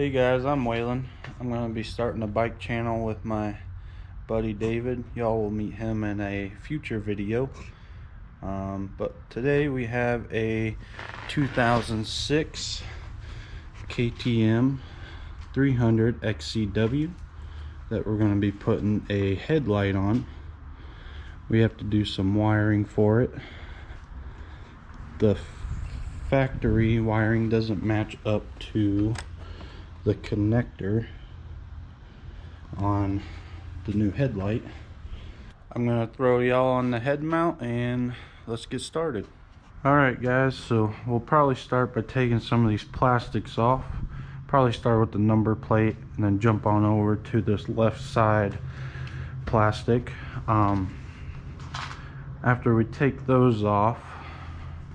Hey guys, I'm Waylon. I'm going to be starting a bike channel with my buddy David. Y'all will meet him in a future video. But today we have a 2006 KTM 300 XCW that we're going to be putting a headlight on. We have to do some wiring for it. The factory wiring doesn't match up to the connector on the new headlight. I'm gonna throw y'all on the head mount and let's get started. Alright guys, so we'll probably start by taking some of these plastics off. Probably start with the number plate and then jump on over to this left side plastic. After we take those off,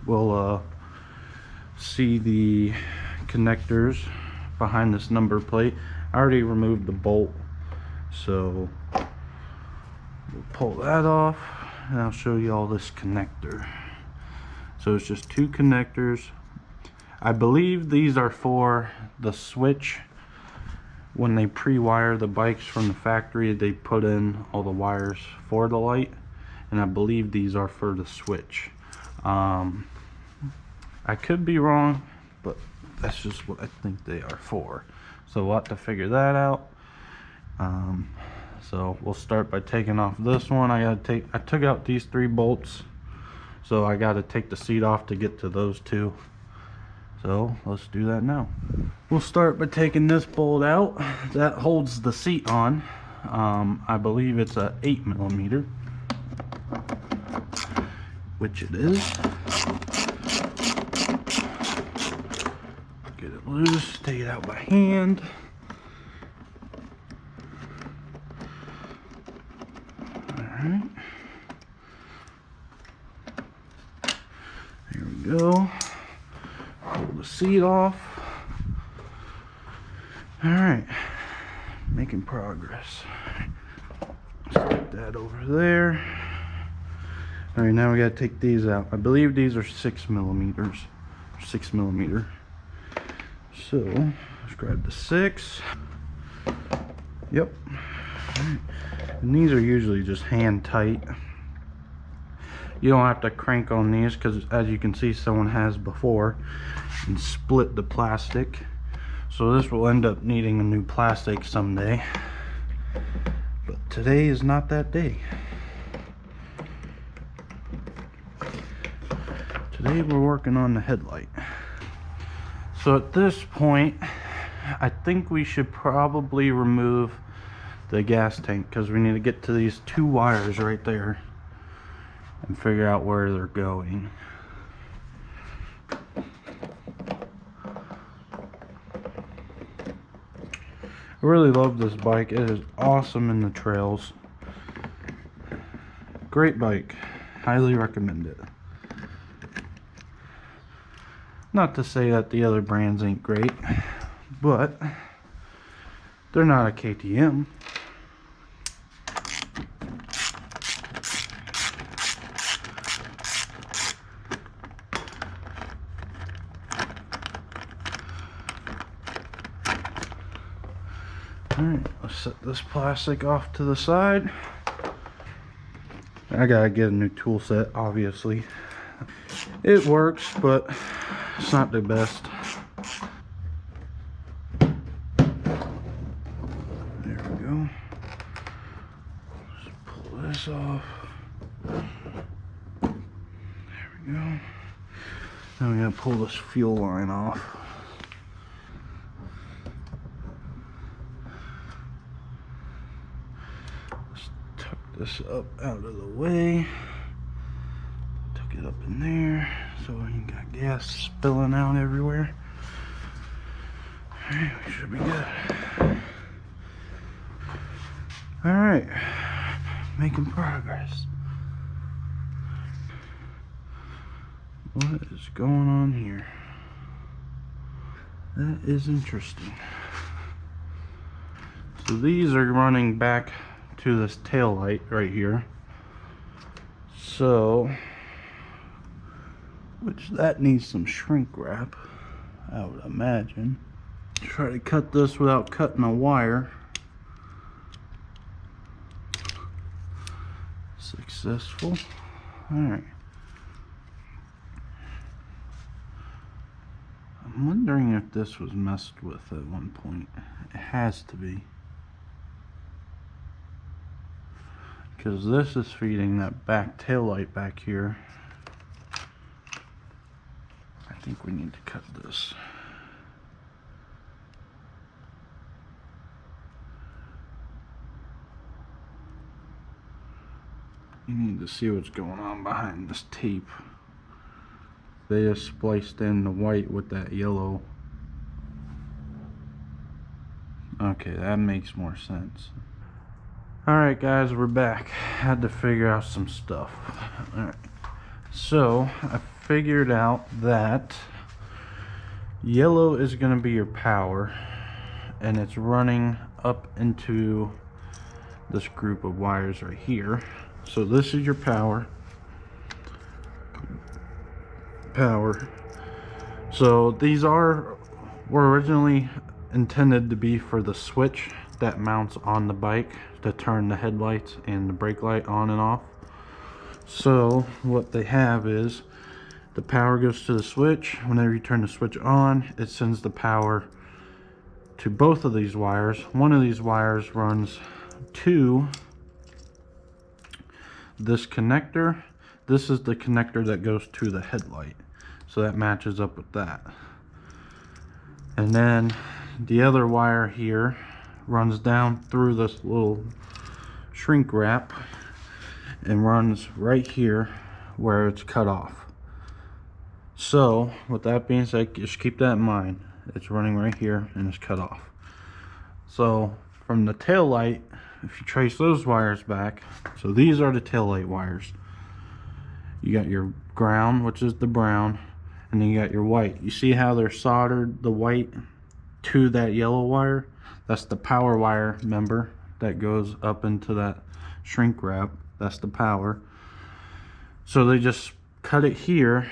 we'll see the connectors behind this number plate. I already removed the bolt, so we'll pull that off and I'll show you all this connector. So it's just two connectors. I believe these are for the switch. When they pre-wire the bikes from the factory, they put in all the wires for the light, and I believe these are for the switch. I could be wrong, but that's just what I think they are for. So we'll have to figure that out. So we'll start by taking off this one. I took out these 3 bolts, so I got to take the seat off to get to those 2. So let's do that now. We'll start by taking this bolt out that holds the seat on. I believe it's a 8mm, which it is. Get it loose, take it out by hand. Alright. There we go. Pull the seat off. Alright. Making progress. Stick that over there. Alright, now we gotta take these out. I believe these are 6mm. 6mm. So let's grab the 6. Yep. Right. And these are usually just hand tight. You don't have to crank on these because, as you can see, someone has before and split the plastic. So this will end up needing a new plastic someday. But today is not that day. Today we're working on the headlight. So at this point, I think we should probably remove the gas tank because we need to get to these 2 wires right there and figure out where they're going. I really love this bike. It is awesome in the trails. Great bike. Highly recommend it. Not to say that the other brands ain't great, but they're not a KTM. Alright, let's set this plastic off to the side. I gotta get a new tool set, obviously. It works, but it's not the best. There we go. Just pull this off. There we go. Now we gotta pull this fuel line off. Let's tuck this up out of the way. Tuck it up in there so you got gas spilling out everywhere. Alright, we should be good. Alright, making progress. What is going on here? That is interesting. So these are running back to this tail light right here. So, which that needs some shrink wrap, I would imagine. Try to cut this without cutting a wire. Successful. Alright. I'm wondering if this was messed with at one point. It has to be. Because this is feeding that back tail light back here. I think we need to cut this. You need to see what's going on behind this tape. They just spliced in the white with that yellow. Okay, that makes more sense. Alright guys, we're back. Had to figure out some stuff. Alright. So, I figured out that yellow is going to be your power. And it's running up into this group of wires right here. So this is your power. So these were originally intended to be for the switch that mounts on the bike to turn the headlights and the brake light on and off. So what they have is the power goes to the switch. Whenever you turn the switch on, it sends the power to both of these wires. One of these wires runs to this connector. This is the connector that goes to the headlight, so that matches up with that. And then the other wire here runs down through this little shrink wrap and runs right here where it's cut off. So with that being said, just keep that in mind. It's running right here and it's cut off. So from the tail light, if you trace those wires back, so these are the tail light wires. You got your ground, which is the brown, and then you got your white. You see how they're soldered, the white to that yellow wire? That's the power wire, remember, that goes up into that shrink wrap. That's the power. So they just cut it here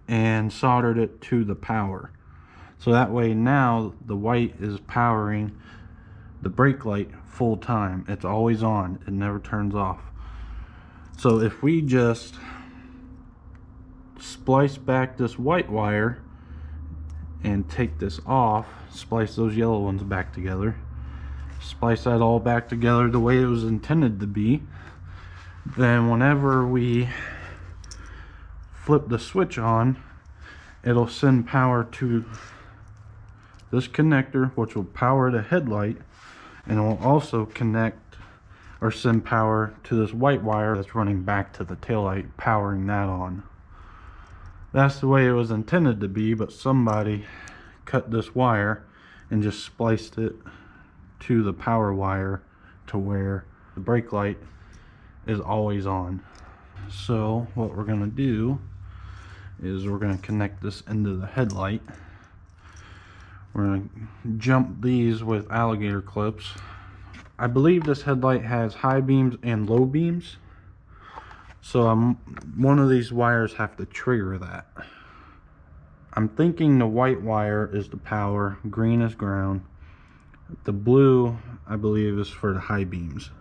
and soldered it to the power. So that way now the white is powering the brake light full time. It's always on. It never turns off. So if we just splice back this white wire and take this off, splice those yellow ones back together, splice that all back together the way it was intended to be, then whenever we flip the switch on, it'll send power to this connector, which will power the headlight, and it will also connect or send power to this white wire that's running back to the taillight, powering that on. That's the way it was intended to be, but somebody cut this wire and just spliced it to the power wire to where the brake light is always on. So what we're going to do is we're going to connect this into the headlight. We're going to jump these with alligator clips. I believe this headlight has high beams and low beams, so one of these wires have to trigger that. I'm thinking the white wire is the power, green is ground. The blue, I believe, is for the high beams.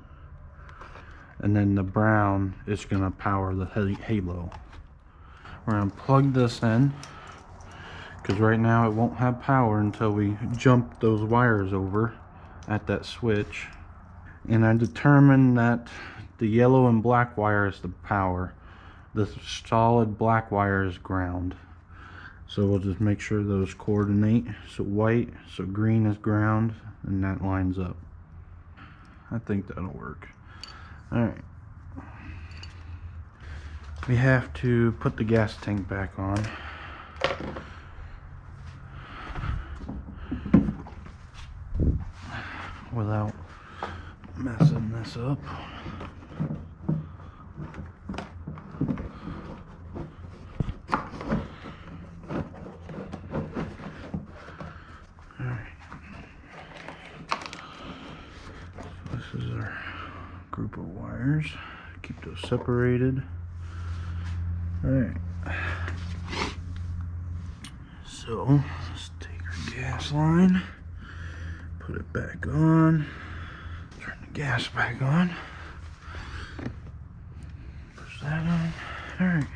And then the brown is going to power the halo. We're going to plug this in, because right now it won't have power until we jump those wires over at that switch. And I determined that the yellow and black wire is the power. The solid black wire is ground. So we'll just make sure those coordinate. So white, so green is ground, and that lines up. I think that'll work. Alright. We have to put the gas tank back on. Without messing this up. Alright. So this is our group of wires. Keep those separated. Alright. So let's take our gas gas line, put it back on, turn the gas back on, push that on. Alright,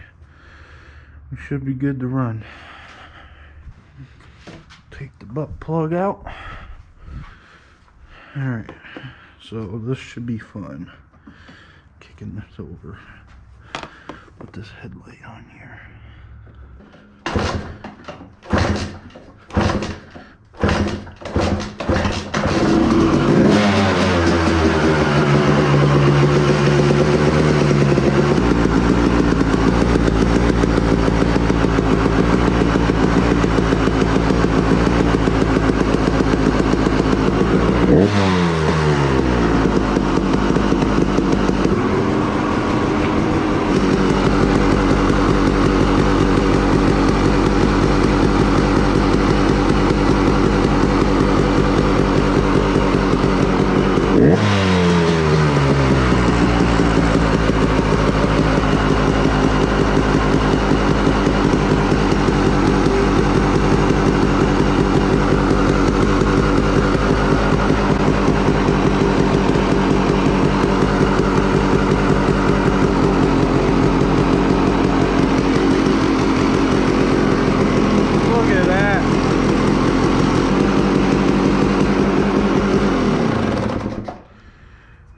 we should be good to run. Take the butt plug out. Alright, so this should be fun. Kicking this over. Put this headlight on here.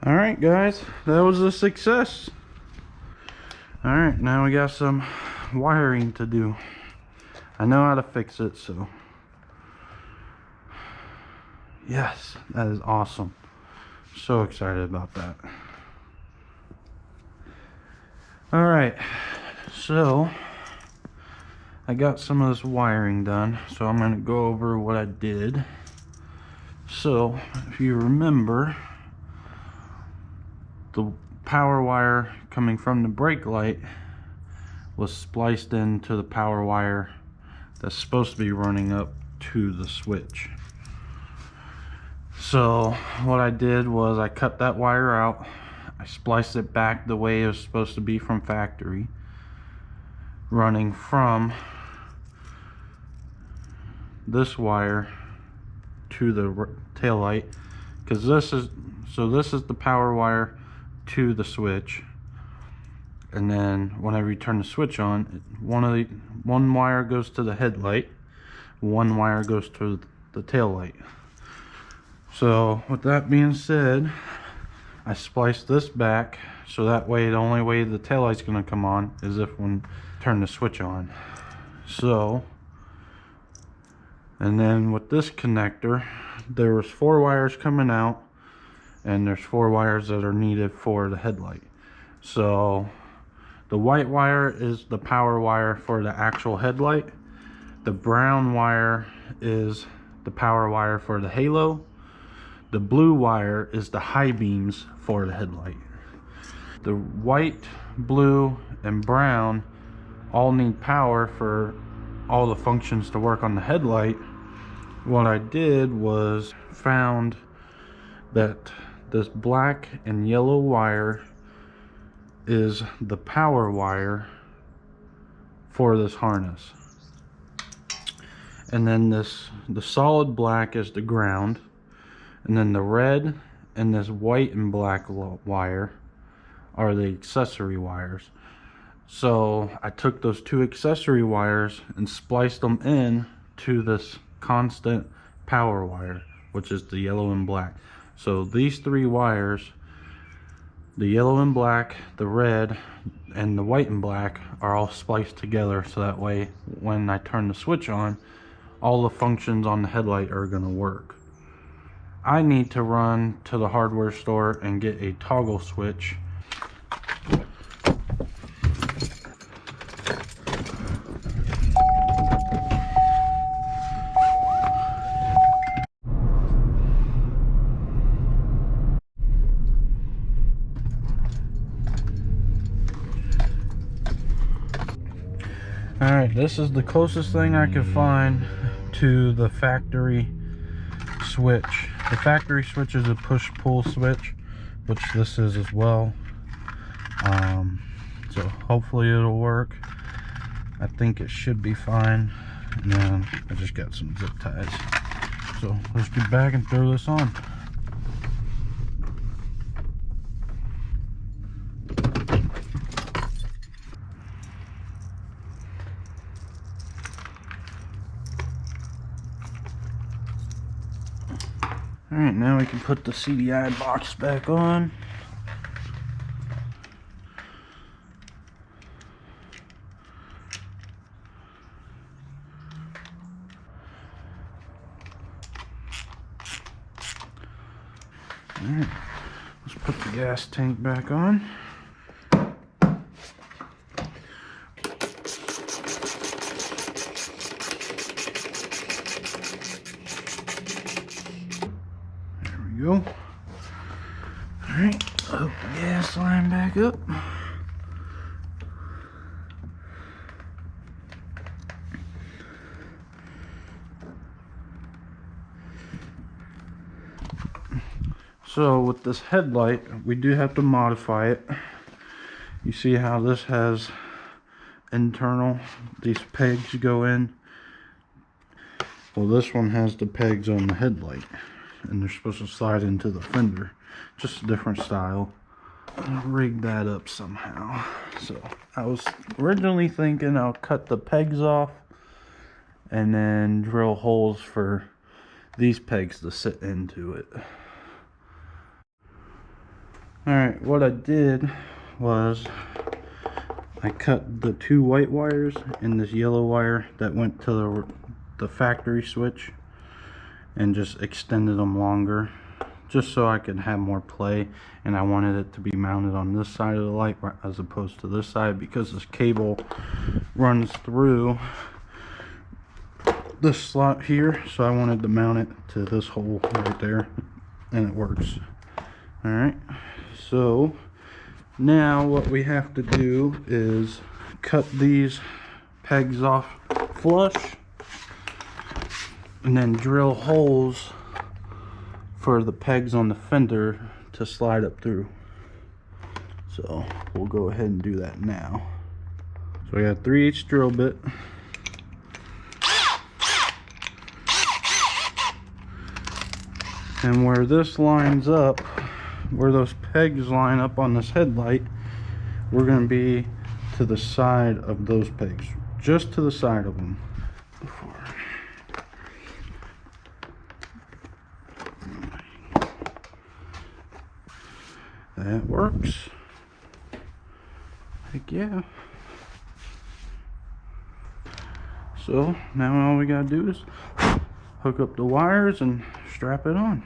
Alright guys, that was a success. Alright, now we got some wiring to do. I know how to fix it, so yes, that is awesome. So excited about that. Alright, so I got some of this wiring done, so I'm going to go over what I did. So if you remember, the power wire coming from the brake light was spliced into the power wire that's supposed to be running up to the switch. So what I did was I cut that wire out, I spliced it back the way it was supposed to be from factory, running from this wire to the tail light, because this is the power wire to the switch, and then whenever you turn the switch on, one wire goes to the headlight, one wire goes to the tail light. So with that being said, I spliced this back so that way the only way the tail light's going to come on is if when turn the switch on. So, and then with this connector, there was 4 wires coming out, and there's 4 wires that are needed for the headlight. So the white wire is the power wire for the actual headlight. The brown wire is the power wire for the halo. The blue wire is the high beams for the headlight. The white, blue, and brown all need power for all the functions to work on the headlight. What I did was found that this black and yellow wire is the power wire for this harness, and then the solid black is the ground, and then the red and this white and black wire are the accessory wires. So I took those 2 accessory wires and spliced them in to this constant power wire, which is the yellow and black. So these 3 wires, the yellow and black, the red, and the white and black, are all spliced together, so that way when I turn the switch on, all the functions on the headlight are going to work. I need to run to the hardware store and get a toggle switch. Alright, this is the closest thing I could find to the factory switch. The factory switch is a push-pull switch, which this is as well. So hopefully it'll work. I think it should be fine. And then I just got some zip ties. So let's get back and throw this on. Alright, now we can put the CDI box back on. Alright, let's put the gas tank back on. There we go. Alright, hook the gas line back up. So with this headlight, we do have to modify it. You see how this has internal, these pegs go in. Well, this one has the pegs on the headlight, and they're supposed to slide into the fender. Just a different style. I'll rig that up somehow. So I was originally thinking I'll cut the pegs off and then drill holes for these pegs to sit into it. Alright, what I did was I cut the two white wires and this yellow wire that went to the factory switch and just extended them longer, just so I could have more play. And I wanted it to be mounted on this side of the light as opposed to this side, because this cable runs through this slot here, so I wanted to mount it to this hole right there, and it works. Alright, so now what we have to do is cut these pegs off flush and then drill holes for the pegs on the fender to slide up through. So we'll go ahead and do that now. So I got a 3/8 drill bit. And where this lines up, where those pegs line up on this headlight, we're going to be to the side of those pegs, just to the side of them. That works. Heck yeah. So now all we gotta do is hook up the wires and strap it on.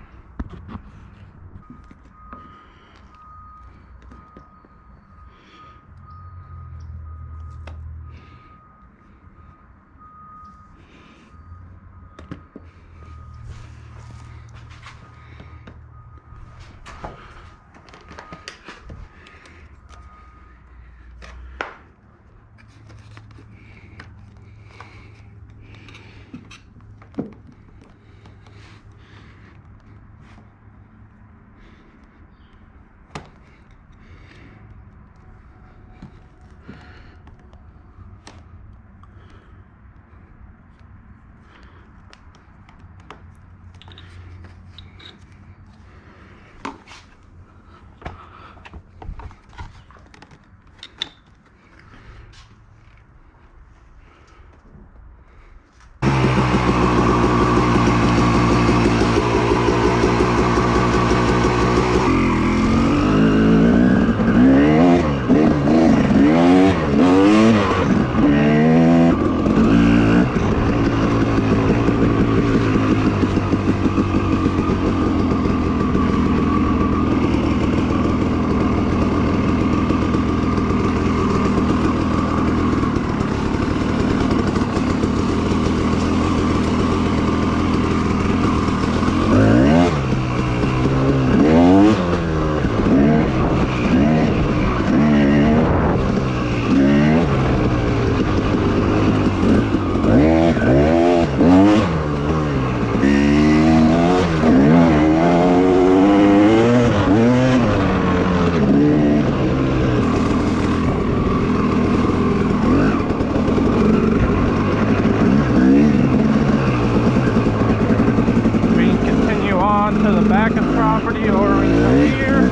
to the back of the property, or we come here.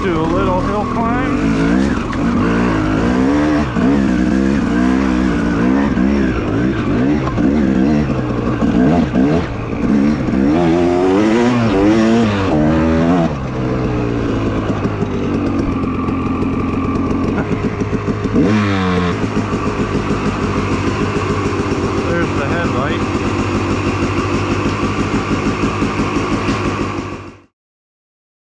Do a little hill climb.